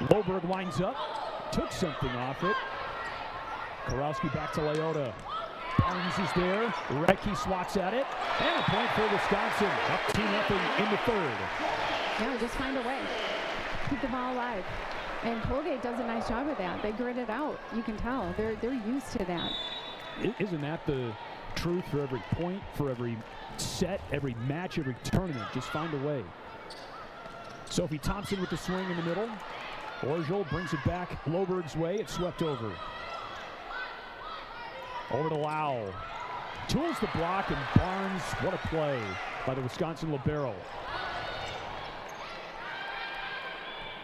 Loberg winds up, took something off it. Karowski back to Leota. Barnes is there. Redkey swats at it. And a point for Wisconsin. Up 2-0 in the third. Yeah, just find a way. Keep the ball alive. And Colgate does a nice job of that. They grit it out. You can tell. They're used to that. Isn't that the truth for every point, for every set, every match, every tournament? Just find a way. Sophie Thompson with the swing in the middle. Orgel brings it back Loberg's way. It's swept over. Over to Lau. Tools the block, and Barnes, what a play by the Wisconsin libero.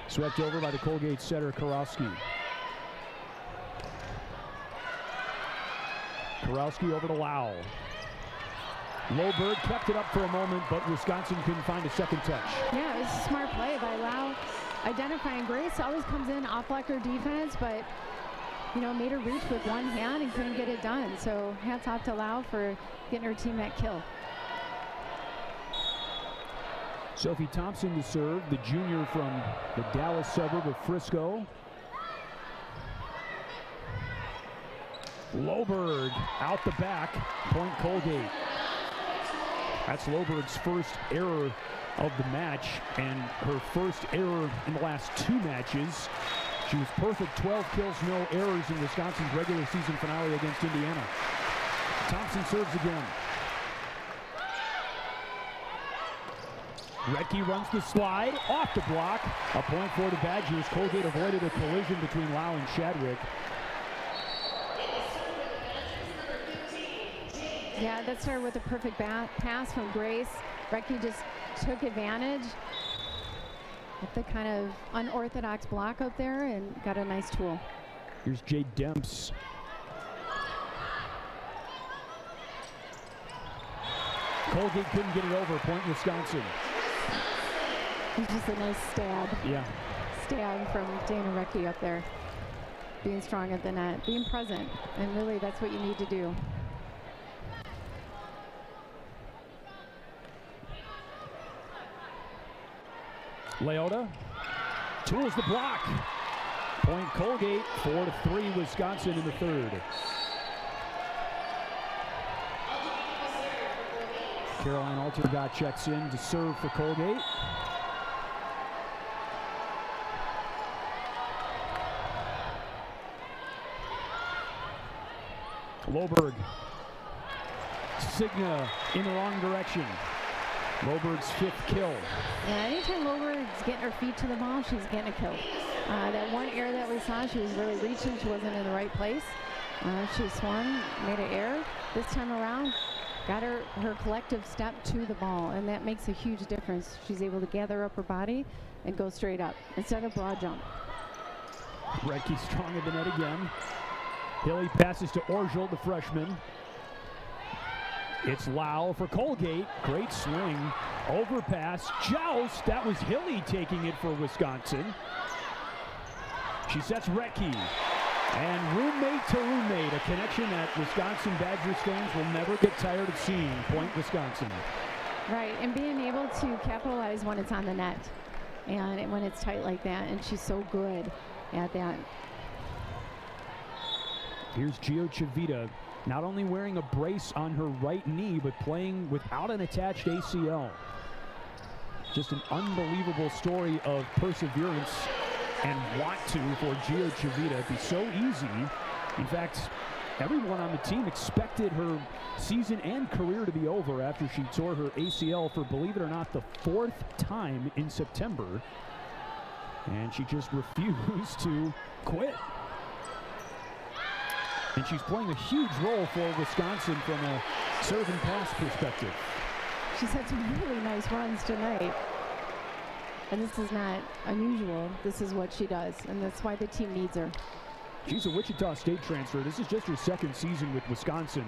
Swept over by the Colgate setter, Karowski. Karowski over to Lau. Loberg kept it up for a moment, but Wisconsin couldn't find a second touch. Yeah, it was a smart play by Lau. Identifying Grace always comes in off blocker defense, but you know, made her reach with one hand and couldn't get it done. So hats off to Lau for getting her team that kill. Sophie Thompson to serve, the junior from the Dallas suburb of Frisco. Loberg out the back, point Colgate. That's Loberg's first error of the match and her first error in the last 2 matches. She was perfect, 12 kills, no errors in Wisconsin's regular season finale against Indiana. Thompson serves again. Retke runs the slide, off the block. A point for the Badgers. Colgate avoided a collision between Lau and Shadwick. Yeah, that started with a perfect pass from Grace. Retke just took advantage of the kind of unorthodox block out there and got a nice tool. Here's Jade Demps. Colgate couldn't get it over, point Wisconsin. It's just a nice stab. Yeah. Stab from Dana Retke up there. Being strong at the net, being present, and really that's what you need to do. Leota tools the block. Point Colgate, 4-3 Wisconsin in the third. Caroline Altergott checks in to serve for Colgate. Loberg. Signa in the wrong direction. Loberg's 5th kill. Yeah, anytime Loberg's getting her feet to the ball, she's getting a kill. That one error that we saw, she was really reaching. She wasn't in the right place. She swung, made an error. This time around, got her collective step to the ball, and that makes a huge difference. She's able to gather up her body and go straight up instead of broad jump. Retke strong at the net again. Hilly passes to Orgel, the freshman. It's Lau for Colgate. Great swing. Overpass. Joust. That was Hilly taking it for Wisconsin. She sets Retke. And roommate to roommate. A connection that Wisconsin Badgers fans will never get tired of seeing. Point Wisconsin. Right, and being able to capitalize when it's on the net. And when it's tight like that. And she's so good at that. Here's Gio Chavita. Not only wearing a brace on her right knee, but playing without an attached ACL. Just an unbelievable story of perseverance and want to for Gio Chavita. It'd be so easy. In fact, everyone on the team expected her season and career to be over after she tore her ACL for, believe it or not, the 4th time in September. And she just refused to quit. And she's playing a huge role for Wisconsin from a serve and pass perspective. She's had some really nice runs tonight. And this is not unusual. This is what she does, and that's why the team needs her. She's a Wichita State transfer. This is just her 2nd season with Wisconsin.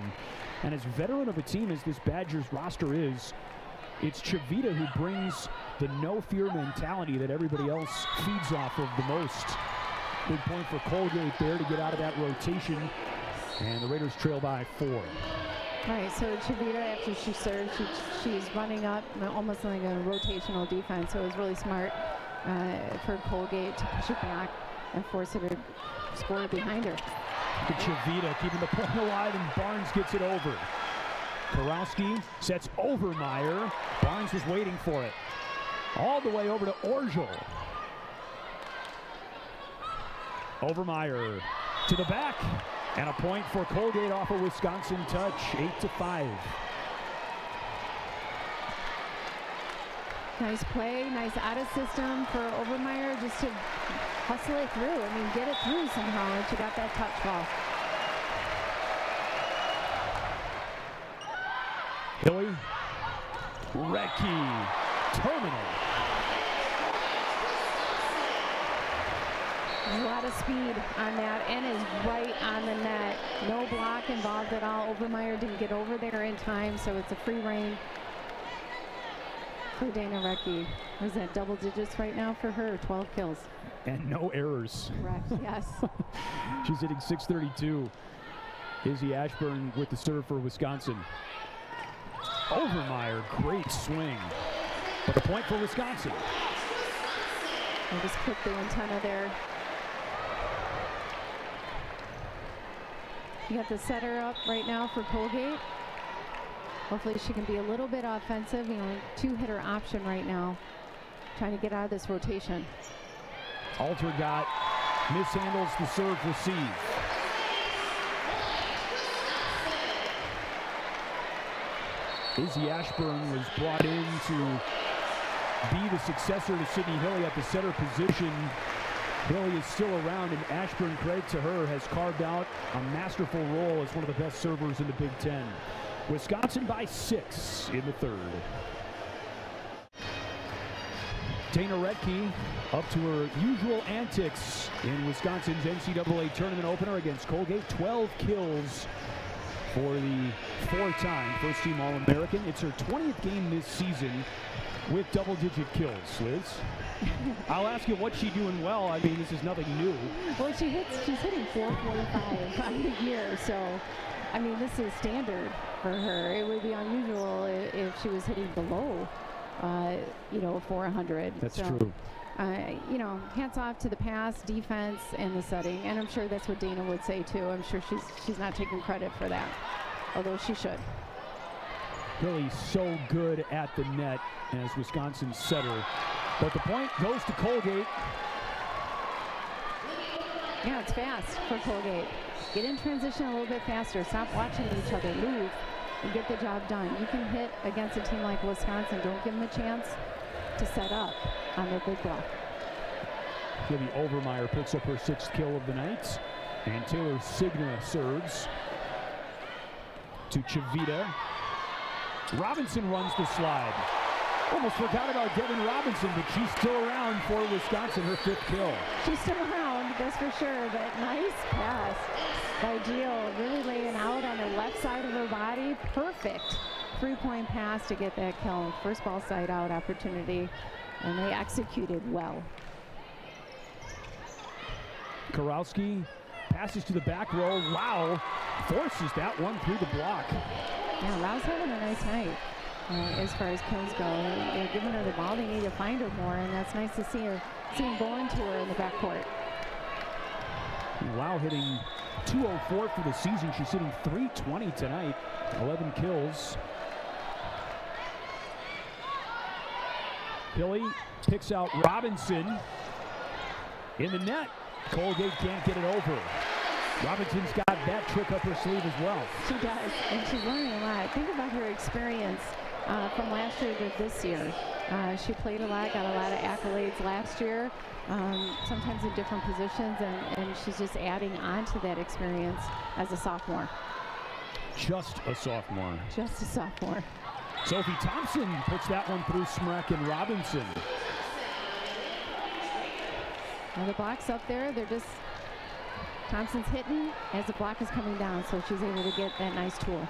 And as veteran of a team as this Badgers roster is, it's Chavita who brings the no-fear mentality that everybody else feeds off of the most. Big point for Colgate there to get out of that rotation. And the Raiders trail by 4. Right, so Chavita, after she served, she's running up almost like a rotational defense. So it was really smart for Colgate to push it back and force her to score behind her. Look at Chavita keeping the point alive, and Barnes gets it over. Karowski sets Overmeyer. Barnes was waiting for it. All the way over to Orgel. Overmeyer to the back. And a point for Colgate off a Wisconsin touch, 8-5. Nice play, nice out of system for Overmeyer just to hustle it through. I mean, get it through somehow, and she got that touch ball. Hilly, Retke, terminal. There's a lot of speed on that, and is right on the net. No block involved at all. Overmeyer didn't get over there in time, so it's a free reign for Dana Retke. Was that double digits right now for her, 12 kills? And no errors. Correct, yes. She's hitting .632. Izzy Ashburn with the serve for Wisconsin. Overmeyer, great swing. For the point for Wisconsin. They just clipped the antenna there. You got the setter up right now for Colgate. Hopefully she can be a little bit offensive. You know, two-hitter option right now. Trying to get out of this rotation. Alter got mishandles the serve receive. Izzy Ashburn was brought in to be the successor to Sydney Hilly at the center position. Hilly is still around, and Ashburn, credit to her, has carved out a masterful role as one of the best servers in the Big Ten. Wisconsin by 6 in the third. Dana Redke up to her usual antics in Wisconsin's NCAA tournament opener against Colgate. 12 kills for the four-time first-team All-American. It's her 20th game this season with double-digit kills. Liz, I'll ask you what's she doing well. I mean, this is nothing new. Well, she's hitting .445 on the year, so I mean, this is standard for her. It would be unusual if she was hitting below, you know, 400. That's so, true. You know, hats off to the pass, defense, and the setting, and I'm sure that's what Dana would say too. I'm sure she's not taking credit for that, although she should. Really so good at the net as Wisconsin's setter. But the point goes to Colgate. Yeah, it's fast for Colgate. Get in transition a little bit faster. Stop watching each other. Move and get the job done. You can hit against a team like Wisconsin. Don't give them a chance to set up on their big block. Libby Overmeyer picks up her 6th kill of the night. And Taylor Signa serves to Chavita. Robinson runs the slide. Almost forgot about Devin Robinson, but she's still around for Wisconsin, her 5th kill. She's still around, that's for sure, but nice pass by Gio, really laying out on the left side of her body. Perfect three-point pass to get that kill. First ball side out opportunity, and they executed well. Karowski passes to the back row. Lau forces that one through the block. Yeah, Lau's having a nice night as far as kills go. They're giving her the ball. They need to find her more, and that's nice to see him going to her in the backcourt. Lau hitting 204 for the season. She's hitting 320 tonight. 11 kills. Hilly picks out Robinson in the net. Colgate can't get it over. Robinson's got that trick up her sleeve as well. She does, and she's learning a lot. Think about her experience from last year to this year. She played a lot, got a lot of accolades last year, sometimes in different positions, and she's just adding on to that experience as a sophomore. Just a sophomore. Just a sophomore. Sophie Thompson puts that one through Smrek and Robinson. Well, the block's up there. They're just, Thompson's hitting as the block is coming down, so she's able to get that nice tool.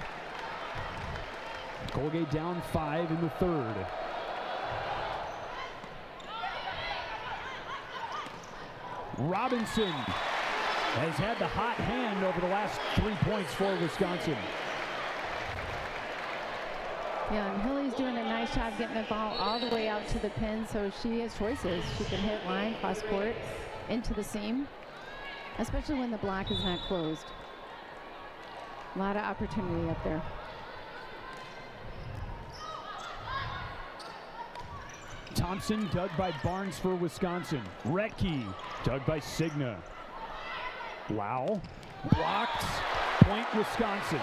Colgate down 5 in the third. Robinson has had the hot hand over the last 3 points for Wisconsin. Yeah, and Hilly's doing a nice job getting the ball all the way out to the pin, so she has choices. She can hit line, cross court, into the seam, especially when the block is not closed. A lot of opportunity up there. Thompson dug by Barnes for Wisconsin. Retke dug by Signa. Lau blocked. Point Wisconsin.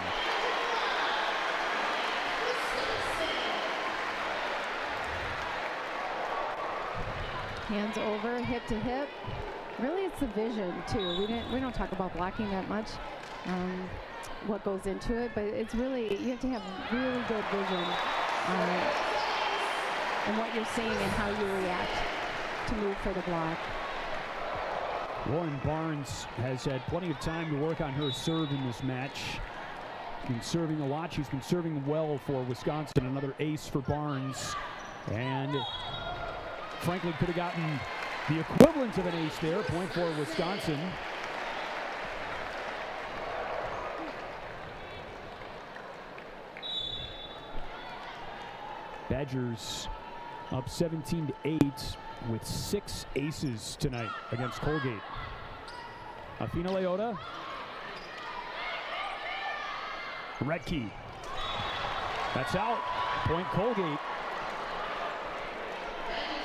Hands over, hip to hip. Really, it's the vision too. We don't talk about blocking that much, what goes into it, but it's really, you have to have really good vision and what you're seeing and how you react to move for the block. Lauren Barnes has had plenty of time to work on her serve in this match. She's been serving a lot. She's been serving well for Wisconsin. Another ace for Barnes. And Franklin could have gotten the equivalent of an ace there. Point for Wisconsin. Badgers up 17-8 with 6 aces tonight against Colgate. Afina Leota. Redke. That's out. Point Colgate.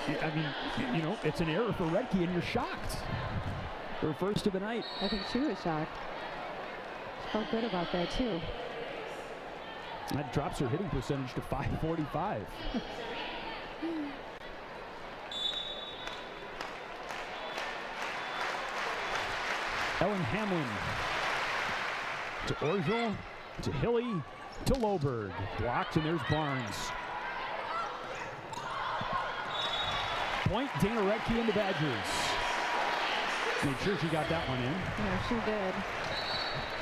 I mean, you know, it's an error for Redke, and you're shocked. Her first of the night. I think she was shocked. She felt good about that, too. That drops her hitting percentage to .545. Ellen Hamlin to Orgel, to Hilly, to Loberg. Blocked, and there's Barnes. Point, Dana Redke and the Badgers. Made sure she got that one in. Yeah, she did.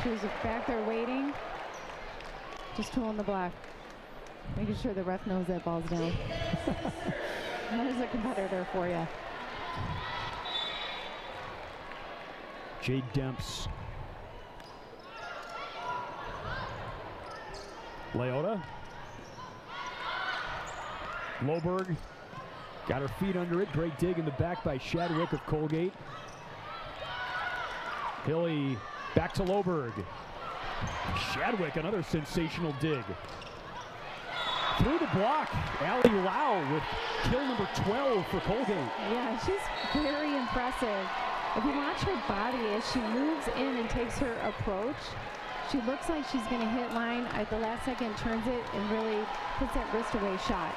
She was back there waiting. Just tooling the block. Making sure the ref knows that ball's down. There's a competitor for you. Jade Demps. Leota. Loberg got her feet under it. Great dig in the back by Shadwick of Colgate. Hilly back to Loberg. Shadwick, another sensational dig. Through the block, Allie Lau with kill number 12 for Colgate. Yeah, she's very impressive. If you watch her body as she moves in and takes her approach, she looks like she's going to hit line. At the last second, turns it and really puts that wrist away shot.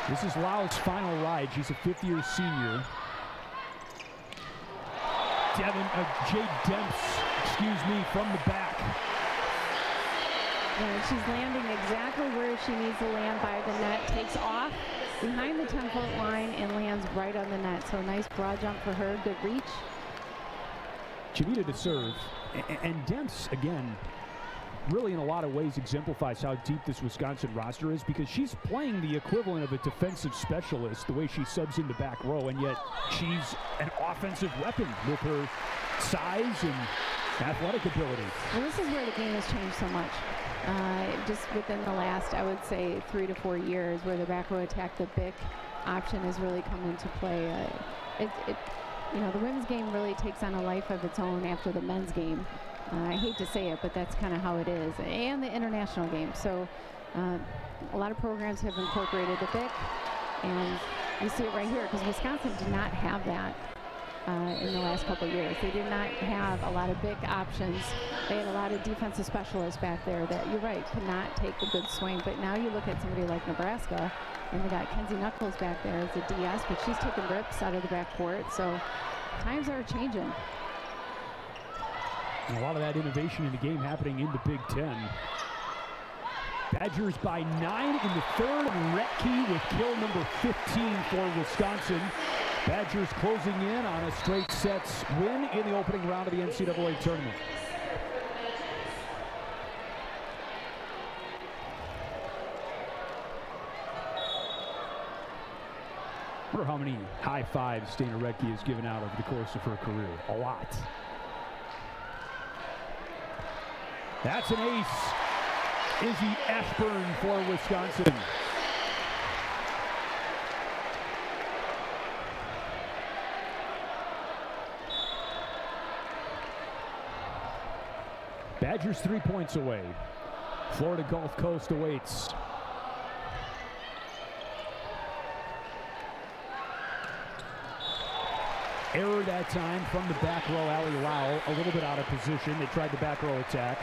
This is Lau's final ride. She's a fifth-year senior. Jade Demps, from the back. And she's landing exactly where she needs to land by the net. Takes off behind the 10-foot line and lands right on the net. So nice broad jump for her. Good reach. Chavita to serve. And Demps, again, really in a lot of ways exemplifies how deep this Wisconsin roster is, because she's playing the equivalent of a defensive specialist the way she subs in the back row, and yet she's an offensive weapon with her size and athletic ability. Well, this is where the game has changed so much. Just within the last, I would say, 3 to 4 years, where the back row attack, the big option has really come into play. You know, the women's game really takes on a life of its own after the men's game. I hate to say it, but that's kind of how it is. And the international game. So a lot of programs have incorporated the BIC, and you see it right here, because Wisconsin did not have that in the last couple of years. They did not have a lot of BIC options. They had a lot of defensive specialists back there that, you're right, could not take a good swing. But now you look at somebody like Nebraska, and they got Kenzie Knuckles back there as a DS, but she's taking rips out of the backcourt. So times are changing. And a lot of that innovation in the game happening in the Big Ten. Badgers by 9 in the third. Redke with kill number 15 for Wisconsin. Badgers closing in on a straight sets win in the opening round of the NCAA tournament. I wonder how many high fives Dana Redke has given out over the course of her career. A lot. That's an ace. Izzy Ashburn for Wisconsin. Badgers 3 points away. Florida Gulf Coast awaits. Error that time from the back row. Allie Lau a little bit out of position. They tried the back row attack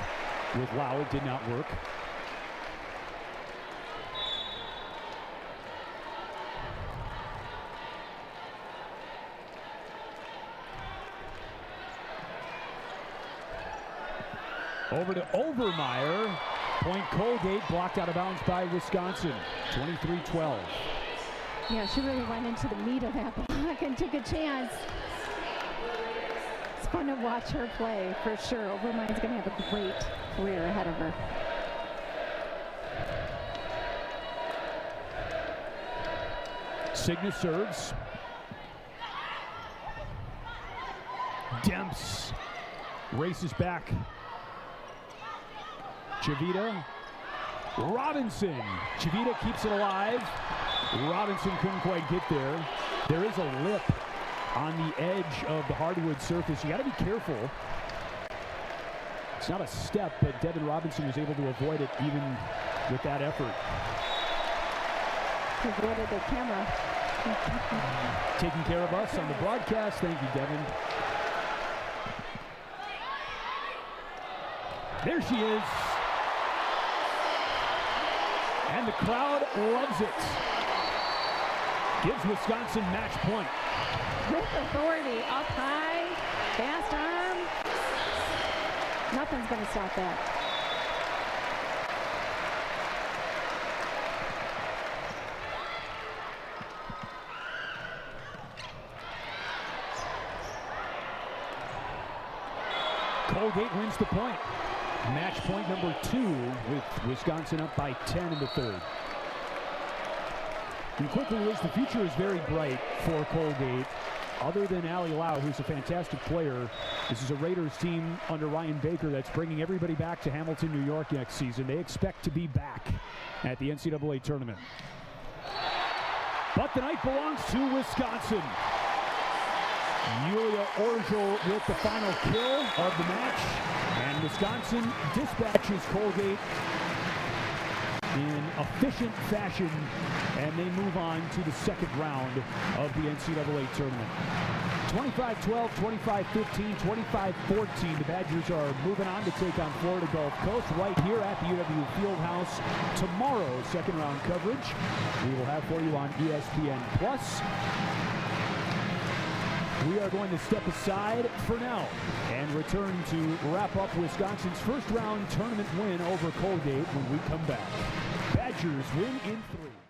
with Lau. It did not work. Over to Overmeyer. Point Colgate, blocked out of bounds by Wisconsin. 23-12. Yeah, she really went into the meat of that block and took a chance. It's fun to watch her play, for sure. Overmeyer's going to have a great career ahead of her. Cygnus serves. Demps races back. Chavita Robinson. Chavita keeps it alive. Robinson couldn't quite get there. There is a lip on the edge of the hardwood surface. You got to be careful. It's not a step, but Devin Robinson was able to avoid it even with that effort. Avoided the camera. Taking care of us on the broadcast. Thank you, Devin. There she is. And the crowd loves it. Gives Wisconsin match point. With authority, up high, fast arm. Nothing's going to stop that. Colgate wins the point. Match point number 2 with Wisconsin up by 10 in the third. And quickly, Liz, the future is very bright for Colgate. Other than Allie Lau, who's a fantastic player, this is a Raiders team under Ryan Baker that's bringing everybody back to Hamilton, New York next season. They expect to be back at the NCAA tournament. But the night belongs to Wisconsin. Yulia Orgel with the final kill of the match, and Wisconsin dispatches Colgate in efficient fashion, and they move on to the second round of the NCAA tournament. 25-12, 25-15, 25-14. The Badgers are moving on to take on Florida Gulf Coast right here at the UW Fieldhouse tomorrow. Second round coverage we will have for you on ESPN+. We are going to step aside for now and return to wrap up Wisconsin's first round tournament win over Colgate when we come back. Badgers win in 3.